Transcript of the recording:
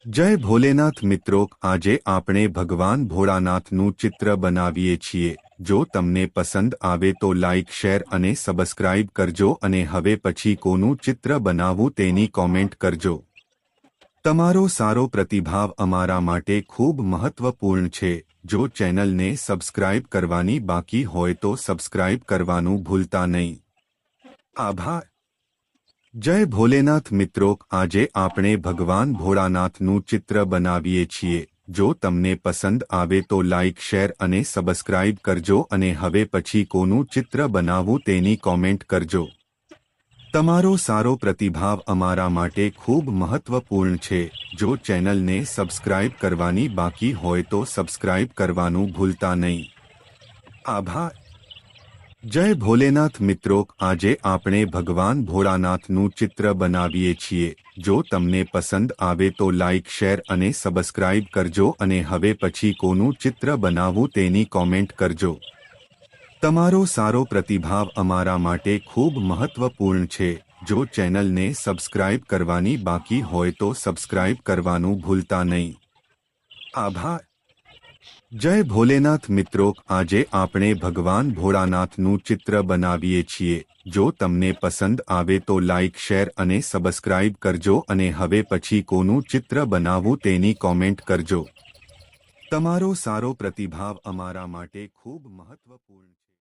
जय भोलेनाथ मित्रों, आजे आपणे भगवान भोळानाथનું ચિત્ર બનાવીએ છીએ। જો તમને પસંદ આવે તો લાઇક શેર અને સબસ્ક્રાઇબ કરજો અને હવે પછી કોનું ચિત્ર બનાવવું તેની કોમેન્ટ કરજો। તમારો સારો પ્રતિભાવ અમારા માટે ખૂબ મહત્વપૂર્ણ છે। જો ચેનલને સબસ્ક્રાઇબ કરવાની બાકી હોય તો સબસ્ક્રાઇબ કરવાનું ભૂલતા નહીં। આભાર। जय भोलेनाथ मित्रों, आजे आपणे भगवान भोळानाथનું ચિત્ર બનાવીએ છીએ। જો તમને પસંદ આવે તો લાઇક શેર અને સબસ્ક્રાઇબ કરજો અને હવે પછી કોનું ચિત્ર બનાવવું તેની કોમેન્ટ કરજો। તમારો સારો પ્રતિભાવ અમારા માટે ખૂબ મહત્વપૂર્ણ છે। જો ચેનલને સબસ્ક્રાઇબ કરવાની બાકી હોય તો સબસ્ક્રાઇબ કરવાનું ભૂલતા નહીં। આભાર। जय भोलेनाथ मित्रों, आजे आपणे भगवान भोळानाथનું ચિત્ર બનાવીએ છીએ। જો તમને પસંદ આવે તો લાઇક શેર અને સબસ્ક્રાઇબ કરજો અને હવે પછી કોનું ચિત્ર બનાવવું તેની કોમેન્ટ કરજો। તમારો સારો પ્રતિભાવ અમારા માટે ખૂબ મહત્વપૂર્ણ છે। જો ચેનલને સબસ્ક્રાઇબ કરવાની બાકી હોય તો સબસ્ક્રાઇબ કરવાનું ભૂલતા નહીં। આભાર। जय भोलेनाथ मित्रों, आजे आपणे भगवान भोळानाथનું ચિત્ર બનાવીએ છીએ। જો તમને પસંદ આવે તો લાઇક શેર અને સબસ્ક્રાઇબ કરજો અને હવે પછી કોનું ચિત્ર બનાવવું તેની કોમેન્ટ કરજો। તમારો સારો પ્રતિભાવ અમારા માટે ખૂબ મહત્વપૂર્ણ છે।